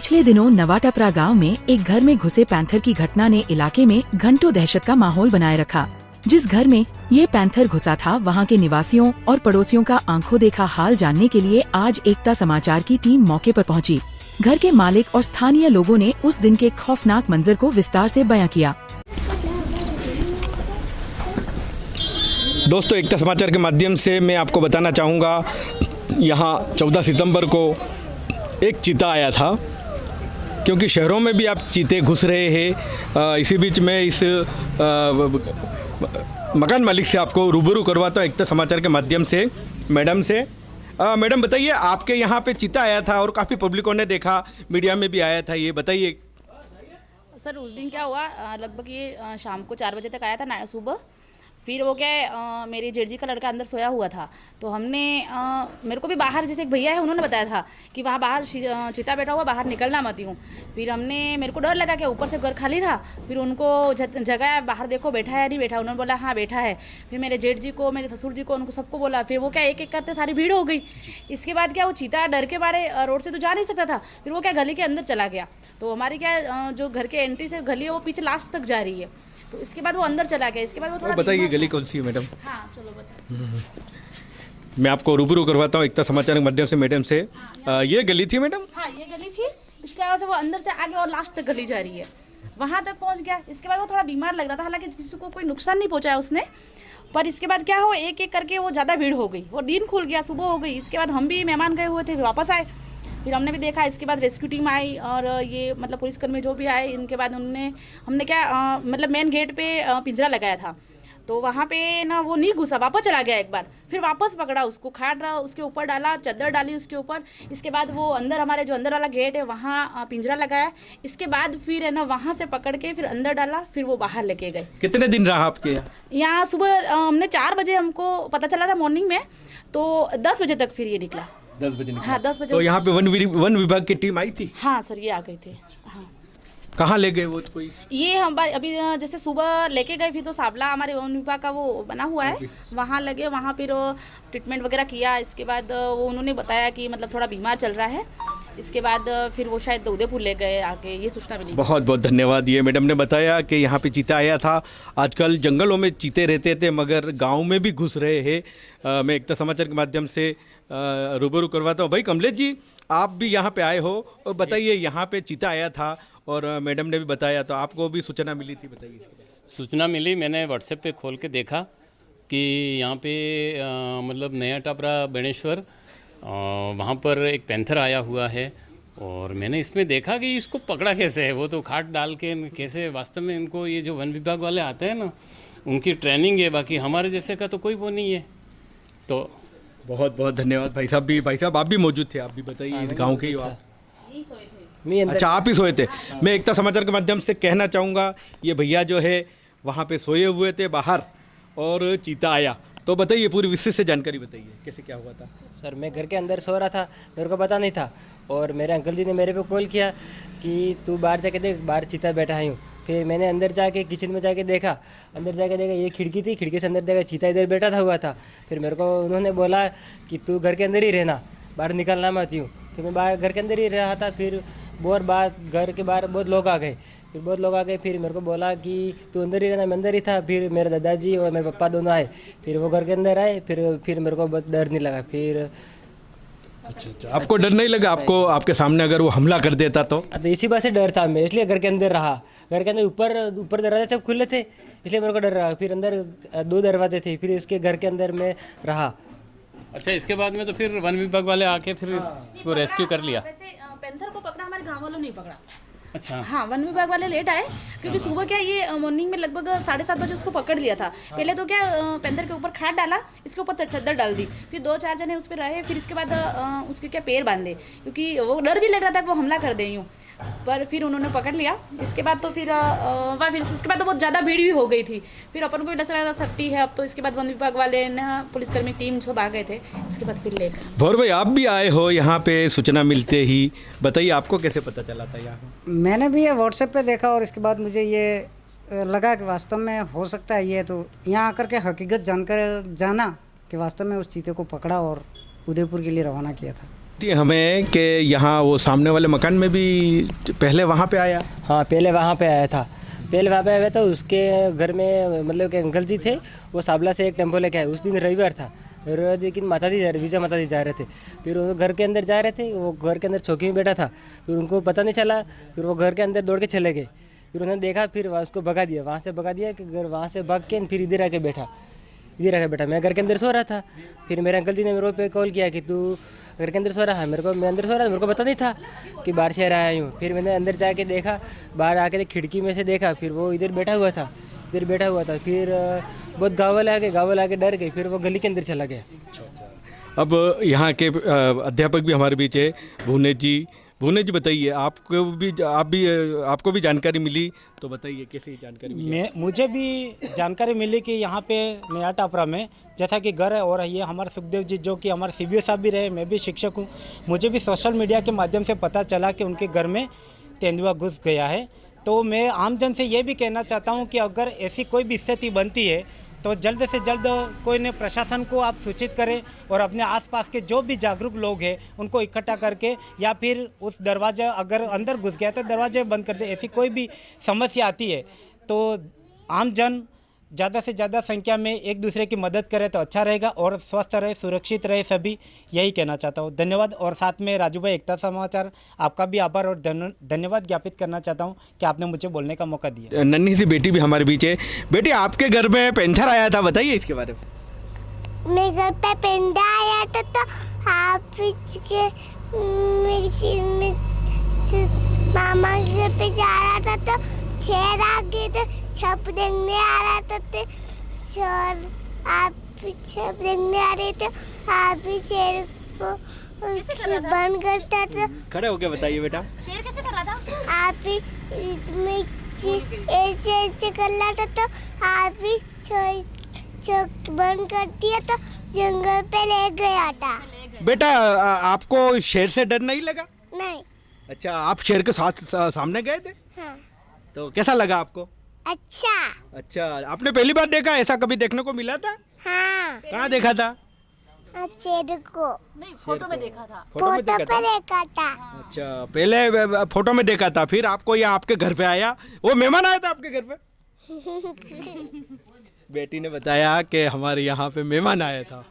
पिछले दिनों नवाटापरा गांव में एक घर में घुसे पैंथर की घटना ने इलाके में घंटों दहशत का माहौल बनाए रखा। जिस घर में ये पैंथर घुसा था वहां के निवासियों और पड़ोसियों का आंखों देखा हाल जानने के लिए आज एकता समाचार की टीम मौके पर पहुंची। घर के मालिक और स्थानीय लोगों ने उस दिन के खौफनाक मंजर को विस्तार से बयां किया। दोस्तों, एकता समाचार के माध्यम से मैं आपको बताना चाहूँगा, यहाँ 14 सितंबर को एक चीता आया था, क्योंकि शहरों में भी आप चीते घुस रहे हैं। इसी बीच में इस मकान मालिक से आपको रूबरू करवाता हूँ एकता समाचार के माध्यम से। मैडम से मैडम बताइए, आपके यहाँ पे चीता आया था और काफ़ी पब्लिकों ने देखा, मीडिया में भी आया था, ये बताइए। सर उस दिन क्या हुआ, लगभग ये शाम को 4 बजे तक आया था सुबह। फिर वो क्या है, मेरी जेठ का लड़का अंदर सोया हुआ था, तो हमने मेरे को भी बाहर, जैसे एक भैया है उन्होंने बताया था कि वहाँ बाहर चीता बैठा हुआ, बाहर निकलना मत यूँ। फिर मेरे को डर लगा कि ऊपर से घर खाली था। फिर उनको जगह बाहर देखो बैठा है नहीं बैठा, उन्होंने बोला हाँ बैठा है। फिर मेरे जेठ जी को, मेरे ससुर जी को, उनको सबको बोला। फिर वो क्या एक एक करते सारी भीड़ हो गई। इसके बाद क्या, वो चीता डर के मारे रोड से तो जा नहीं सकता था। फिर वो क्या गली के अंदर चला गया। तो हमारी क्या जो घर के एंट्री से गली है वो पीछे लास्ट तक जा रही है, तो इसके बाद वो अंदर चला गया। इसके बाद वो थोड़ा बताइए गली कौन सी है मैडम? हाँ चलो बताइए। मैं आपको रूबरू करवाता हूँ एकता समाचार के माध्यम से मैडम से। ये गली थी मैडम? हाँ ये गली थी। इसके बाद से वो अंदर से आगे और लास्ट तक गली जा रही है, वहाँ तक पहुँच गया। इसके बाद वो थोड़ा बीमार लग रहा था, हालांकि किसी को कोई नुकसान नहीं पहुँचाया उसने। पर इसके बाद क्या हो, एक एक करके वो ज़्यादा भीड़ हो गई और दिन खुल गया, सुबह हो गई। इसके बाद हम भी मेहमान गए हुए थे, फिर वापस आए। फिर हमने भी देखा। इसके बाद रेस्क्यू टीम आई और ये मतलब पुलिसकर्मी जो भी आए, इनके बाद हमने क्या मतलब मेन गेट पे पिंजरा लगाया था, तो वहाँ पे ना वो नहीं घुसा, वापस चला गया एक बार। फिर वापस पकड़ा उसको, खाट रहा उसके ऊपर डाला, चादर डाली उसके ऊपर। इसके बाद वो अंदर, हमारे जो अंदर वाला गेट है वहाँ पिंजरा लगाया। इसके बाद फिर है ना वहाँ से पकड़ के फिर अंदर डाला, फिर वो बाहर लेके गए। कितने दिन रहा आपके यहाँ? सुबह हमने 4 बजे हमको पता चला था मॉर्निंग में, तो 10 बजे तक फिर ये निकला। 10 बजे निकला? हाँ 10 बजे। तो यहाँ पे वन विभाग की टीम आई थी? हाँ सर ये आ गए थे। हाँ कहाँ ले गए वो? तो कोई ये हम अभी जैसे सुबह लेके गए, फिर तो सावला हमारे वन विभाग का वो बना हुआ है, वहाँ लगे, वहाँ फिर ट्रीटमेंट वगैरह किया। इसके बाद वो उन्होंने बताया कि मतलब थोड़ा बीमार चल रहा है। इसके बाद फिर वो शायद उदयपुर ले गए आके, ये सूचना मिली। बहुत बहुत धन्यवाद। ये मैडम ने बताया कि यहाँ पे चीता आया था। आजकल जंगलों में चीते रहते थे, मगर गाँव में भी घुस रहे हैं। मैं एकता समाचार के माध्यम से रूबरू करवाता हूँ। भाई कमलेश जी, आप भी यहाँ पे आए हो, और बताइए यहाँ पे चीता आया था और मैडम ने भी बताया, तो आपको भी सूचना मिली थी, बताइए। सूचना मिली, मैंने व्हाट्सएप पे खोल के देखा कि यहाँ पे मतलब नया टापरा बेणेश्वर वहाँ पर एक पैंथर आया हुआ है। और मैंने इसमें देखा कि इसको पकड़ा कैसे है। वो तो खाट डाल के कैसे, वास्तव में इनको ये जो वन विभाग वाले आते हैं ना, उनकी ट्रेनिंग है, बाकी हमारे जैसे का तो कोई वो नहीं है। तो बहुत बहुत धन्यवाद भाई साहब। भाई साहब आप भी मौजूद थे, आप भी बताइए, इस गाँव के ही हो आप? अच्छा, आप ही सोए थे। मैं एकता समाचार के माध्यम से कहना चाहूँगा, ये भैया जो है वहाँ पे सोए हुए थे बाहर और चीता आया। तो बताइए, पूरी विशेष से जानकारी बताइए, कैसे क्या हुआ था? सर मैं घर के अंदर सो रहा था, मेरे को पता नहीं था, और मेरे अंकल जी ने मेरे पे कॉल किया कि तू बाहर जाके देख, बाहर चीता बैठा हूँ। फिर मैंने अंदर जाके किचन में जाके देखा, ये खिड़की थी, खिड़की से अंदर देखा चीता इधर बैठा था हुआ था। फिर मेरे को उन्होंने बोला कि तू घर के अंदर ही रहना, बाहर निकलना मत यूँ। फिर मैं बाहर घर के अंदर ही रहा था। फिर बहुत बात, घर के बाहर बहुत लोग आ गए। फिर मेरे को बोला कि तू अंदर ही रहना, मैं अंदर ही था। फिर मेरे दादाजी और मेरे पापा दोनों आए, फिर वो घर के अंदर आए। फिर मेरे को बहुत डर नहीं लगा। फिर अच्छा, आपको डर नहीं लगा? आपको आपके सामने अगर वो हमला कर देता तो इसी बात से डर था, मैं इसलिए घर के अंदर रहा। घर के अंदर ऊपर दरवाजे सब खुले थे, इसलिए मेरे को डर रहा। फिर अंदर 2 दरवाजे थे, फिर इसके घर के अंदर में रहा। अच्छा, इसके बाद में तो फिर वन विभाग वाले आके फिर इसको रेस्क्यू कर लिया। वैसे पैंथर को पकड़ा हमारे गांव वालों ने पकड़ा। अच्छा हाँ, वन विभाग वाले लेट आए, क्योंकि सुबह क्या ये मॉर्निंग में लगभग 7:30 बजे उसको पकड़ लिया था। पहले तो क्या पैंथर के ऊपर खाट डाला, इसके ऊपर चादर डाल दी, फिर 2-4 जने उस पर रहे। फिर इसके बाद उसके क्या पैर बांधे, क्योंकि वो डर भी लग रहा था कि वो हमला कर दे यूँ। पर फिर उन्होंने पकड़ लिया। इसके बाद तो फिर इसके बाद तो बहुत ज़्यादा भीड़ भी हो गई थी। फिर अपन को भी लग रहा था सट्टी है अब तो। इसके बाद वन विभाग वाले ना, पुलिसकर्मी टीम सब आ गए थे। इसके बाद फिर लेकर। भौर भाई, आप भी आए हो यहाँ पे सूचना मिलते ही, बताइए आपको कैसे पता चला था यहाँ? मैंने भी ये व्हाट्सएप पे देखा और इसके बाद मुझे ये लगा कि वास्तव में हो सकता है ये, तो यहाँ आकर के हकीकत जानकर जाना कि वास्तव में उस चीते को पकड़ा और उदयपुर के लिए रवाना किया था। हमें कि यहाँ वो सामने वाले मकान में भी पहले वहाँ पे आया। हाँ पहले वहाँ पे आया था, पहले वहाँ पे आया था। उसके घर में मतलब कि अंकल जी थे, वो साबला से एक टेम्पो लेके आए। उस दिन रविवार था, रविवार लेकिन माता दी जा रहे, विजय माता दी जा रहे थे। फिर वो घर के अंदर जा रहे थे, वो घर के अंदर चौकी में बैठा था। फिर उनको पता नहीं चला, फिर वो घर के अंदर दौड़ के चले गए। फिर उन्होंने देखा, फिर उसको भगा दिया, वहाँ से भगा दिया कि घर वहाँ से भाग के फिर इधर आके बैठा। मैं घर के अंदर सो रहा था। फिर मेरे अंकल जी ने मेरे पे कॉल किया कि तू घर के अंदर सो रहा है। मैं अंदर सो रहा था, मेरे को पता नहीं था कि बाहर से आया हूँ। फिर मैंने अंदर जाके देखा, बाहर आके खिड़की में से देखा, फिर वो इधर बैठा हुआ था। फिर बहुत गाँव वाले आके डर गए। फिर वो गली के अंदर चला गया। अब यहाँ के अध्यापक भी हमारे बीच है, भुवनेश जी बताइए, आपको भी जानकारी मिली तो बताइए कैसी जानकारी मिली? मुझे भी जानकारी मिली कि यहाँ पे नया टापरा में जैसा कि घर है, और ये हमारे सुखदेव जी जो कि हमारे CBO साहब भी रहे, मैं भी शिक्षक हूँ। मुझे भी सोशल मीडिया के माध्यम से पता चला कि उनके घर में तेंदुआ घुस गया है। तो मैं आमजन से ये भी कहना चाहता हूँ कि अगर ऐसी कोई भी स्थिति बनती है तो जल्द से जल्द कोई ने प्रशासन को आप सूचित करें, और अपने आसपास के जो भी जागरूक लोग हैं उनको इकट्ठा करके, या फिर उस दरवाज़ा अगर अंदर घुस गया तो दरवाजे बंद कर दे। ऐसी कोई भी समस्या आती है तो आमजन ज़्यादा से ज़्यादा संख्या में एक दूसरे की मदद करे तो अच्छा रहेगा, और स्वस्थ रहे, सुरक्षित रहे सभी, यही कहना चाहता हूँ। धन्यवाद। और साथ में राजू भाई, एकता समाचार, आपका भी आभार और धन्यवाद ज्ञापित करना चाहता हूँ कि आपने मुझे बोलने का मौका दिया। नन्ही सी बेटी भी हमारे बीच है। बेटी, आपके घर में पैंथर आया था, बताइए इसके बारे में। मेरे घर पे पेंदा आया था तो हाफिज के मामा के घर पे जा रहा था तो शेर आ गए थे, छप देखने आ रहा था तो शेर आप छप देखने आ रहे थे, आप भी शेर को बंद करता था। खड़े होके बताइए बेटा। शेर कैसे कर रहा था? आप भी ऐसे कर रहा था तो आप भी चौक बंद कर दिया तो जंगल पे ले गया था। बेटा, आपको शेर से डर नहीं लगा? नहीं। अच्छा, आप शेर के साथ सामने गए थे? हाँ। तो कैसा लगा आपको? अच्छा। आपने पहली बार देखा, ऐसा कभी देखने को मिला था? हाँ। कहाँ देखा था? शेर को नहीं, फोटो में देखा था। फोटो पे देखा था। अच्छा, पहले फोटो में देखा था, फिर आपको यहाँ आपके घर पे आया, वो मेहमान आया था आपके घर पे? बेटी ने बताया कि हमारे यहाँ पे मेहमान आया था।